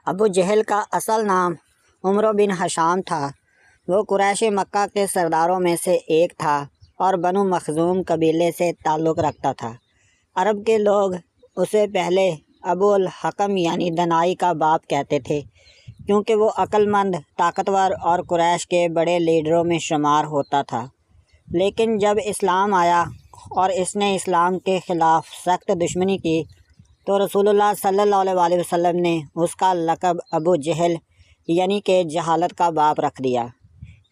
ابو جہل کا اصل نام عمرو بن حشام تھا۔ وہ قریش مکہ کے سرداروں میں سے ایک تھا اور بنو مخزوم قبیلے سے تعلق رکھتا تھا۔ عرب کے لوگ اسے پہلے ابو الحکم یعنی دانائی کا باپ کہتے تھے، کیونکہ وہ عقل مند، طاقتور اور قریش کے بڑے لیڈروں میں شمار ہوتا تھا۔ لیکن جب اسلام آیا اور اس نے اسلام کے خلاف سخت دشمنی کی تو رسول اللہ صلی اللہ علیہ وسلم نے اس کا لقب ابو جہل یعنی کہ جہالت کا باپ رکھ دیا،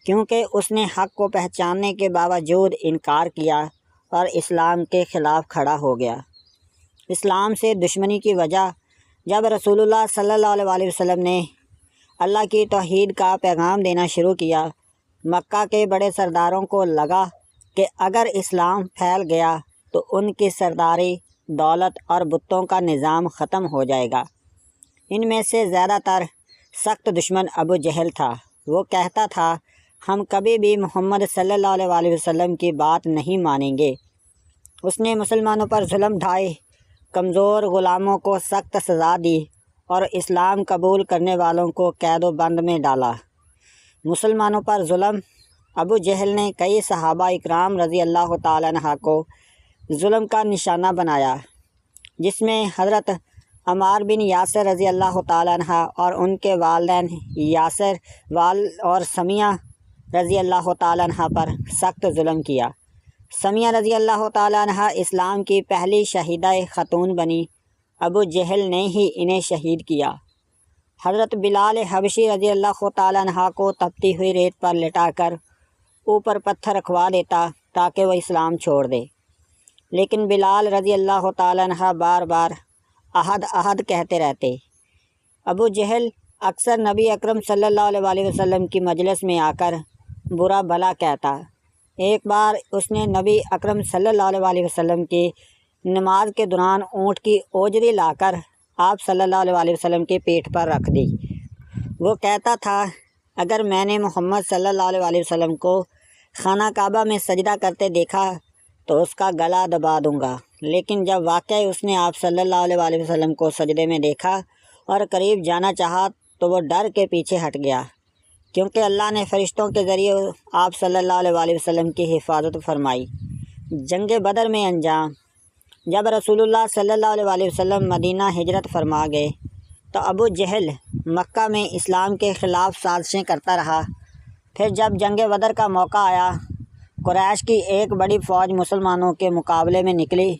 کیونکہ اس نے حق کو پہچاننے کے باوجود انکار کیا اور اسلام کے خلاف کھڑا ہو گیا۔ اسلام سے دشمنی کی وجہ جب رسول اللہ صلی اللہ علیہ وسلم نے اللہ کی توحید کا پیغام دینا شروع کیا، مکہ کے بڑے سرداروں کو لگا کہ اگر اسلام پھیل گیا تو ان کی سرداری، دولت اور بتوں کا نظام ختم ہو جائے گا۔ ان میں سے زیادہ تر سخت دشمن ابو جہل تھا۔ وہ کہتا تھا، ہم کبھی بھی محمد صلی اللہ علیہ وسلم کی بات نہیں مانیں گے۔ اس نے مسلمانوں پر ظلم ڈھائے، کمزور غلاموں کو سخت سزا دی اور اسلام قبول کرنے والوں کو قید و بند میں ڈالا۔ مسلمانوں پر ظلم۔ ابو جہل نے کئی صحابہ اکرام رضی اللہ تعالیٰ عنہ کو ظلم کا نشانہ بنایا، جس میں حضرت عمار بن یاسر رضی اللہ تعالیٰ عنہ اور ان کے والدین یاسر اور سمیہ رضی اللہ تعالیٰ عنہ پر سخت ظلم کیا۔ سمیہ رضی اللہ تعالیٰ عنہ اسلام کی پہلی شہیدہ خاتون بنی۔ ابو جہل نے ہی انہیں شہید کیا۔ حضرت بلال حبشی رضی اللہ تعالیٰ عنہ کو تپتی ہوئی ریت پر لٹا کر اوپر پتھر رکھوا دیتا تاکہ وہ اسلام چھوڑ دے، لیکن بلال رضی اللہ تعالیٰ عنہ بار بار احد احد کہتے رہتے۔ ابو جہل اکثر نبی اکرم صلی اللہ علیہ وسلم کی مجلس میں آ کر برا بھلا کہتا۔ ایک بار اس نے نبی اکرم صلی اللہ علیہ وسلم کی نماز کے دوران اونٹ کی اوجری لا کر آپ صلی اللہ علیہ وسلم کے پیٹھ پر رکھ دی۔ وہ کہتا تھا، اگر میں نے محمد صلی اللہ علیہ وسلم کو خانہ کعبہ میں سجدہ کرتے دیکھا تو اس کا گلا دبا دوں گا، لیکن جب واقعی اس نے آپ صلی اللہ علیہ وسلم کو سجدے میں دیکھا اور قریب جانا چاہا تو وہ ڈر کے پیچھے ہٹ گیا، کیونکہ اللہ نے فرشتوں کے ذریعے آپ صلی اللہ علیہ وسلم کی حفاظت فرمائی۔ جنگ بدر میں انجام۔ جب رسول اللہ صلی اللہ علیہ وسلم مدینہ ہجرت فرما گئے تو ابو جہل مکہ میں اسلام کے خلاف سازشیں کرتا رہا۔ پھر جب جنگ بدر کا موقع آیا، قریش کی ایک بڑی فوج مسلمانوں کے مقابلے میں نکلی۔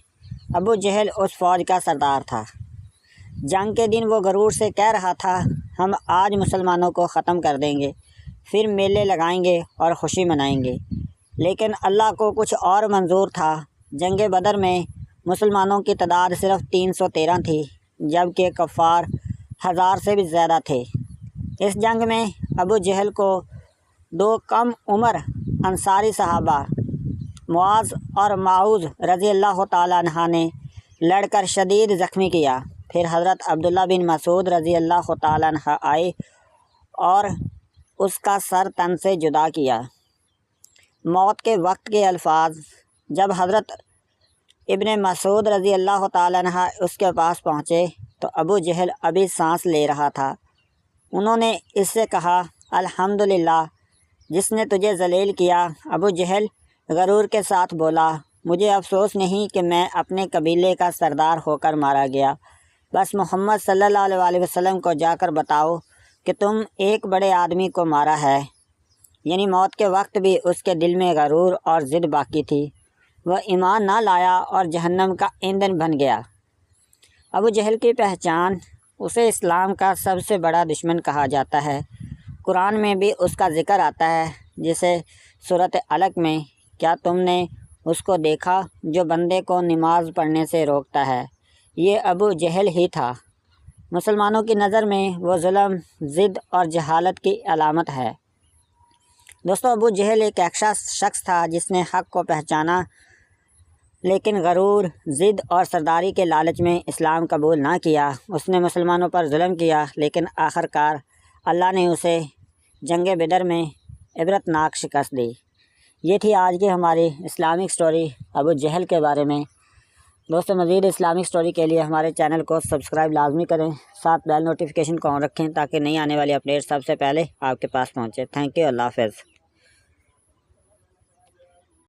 ابو جہل اس فوج کا سردار تھا۔ جنگ کے دن وہ غرور سے کہہ رہا تھا، ہم آج مسلمانوں کو ختم کر دیں گے، پھر میلے لگائیں گے اور خوشی منائیں گے۔ لیکن اللہ کو کچھ اور منظور تھا۔ جنگ بدر میں مسلمانوں کی تعداد صرف 313 تھی، جبکہ کفار 1000 سے بھی زیادہ تھے۔ اس جنگ میں ابو جہل کو 2 کم عمر انصاری صحابہ معاذ اور معوذ رضی اللہ تعالیٰ عنہ نے لڑ کر شدید زخمی کیا۔ پھر حضرت عبداللہ بن مسعود رضی اللہ تعالیٰ عنہ آئے اور اس کا سر تن سے جدا کیا۔ موت کے وقت کے الفاظ۔ جب حضرت ابن مسعود رضی اللہ تعالیٰ عنہ اس کے پاس پہنچے تو ابو جہل ابھی سانس لے رہا تھا۔ انہوں نے اس سے کہا، الحمدللہ جس نے تجھے ذلیل کیا۔ ابو جہل غرور کے ساتھ بولا، مجھے افسوس نہیں کہ میں اپنے قبیلے کا سردار ہو کر مارا گیا، بس محمد صلی اللہ علیہ وسلم کو جا کر بتاؤ کہ تم ایک بڑے آدمی کو مارا ہے۔ یعنی موت کے وقت بھی اس کے دل میں غرور اور ضد باقی تھی۔ وہ ایمان نہ لایا اور جہنم کا ایندھن بن گیا۔ ابو جہل کی پہچان۔ اسے اسلام کا سب سے بڑا دشمن کہا جاتا ہے۔ قرآن میں بھی اس کا ذکر آتا ہے، جسے سورۃ علق میں، کیا تم نے اس کو دیکھا جو بندے کو نماز پڑھنے سے روکتا ہے؟ یہ ابو جہل ہی تھا۔ مسلمانوں کی نظر میں وہ ظلم، ضد اور جہالت کی علامت ہے۔ دوستو، ابو جہل ایک ایسا شخص تھا جس نے حق کو پہچانا، لیکن غرور، ضد اور سرداری کے لالچ میں اسلام قبول نہ کیا۔ اس نے مسلمانوں پر ظلم کیا، لیکن آخرکار اللہ نے اسے جنگ بدر میں عبرتناک شکست دی۔ یہ تھی آج کی ہماری اسلامک سٹوری ابو جہل کے بارے میں۔ دوستوں مزید اسلامک سٹوری کے لیے ہمارے چینل کو سبسکرائب لازمی کریں، ساتھ بیل نوٹیفیکیشن کو آن رکھیں تاکہ نئی آنے والی اپڈیٹ سب سے پہلے آپ کے پاس پہنچے۔ تھینک یو، اللہ حافظ۔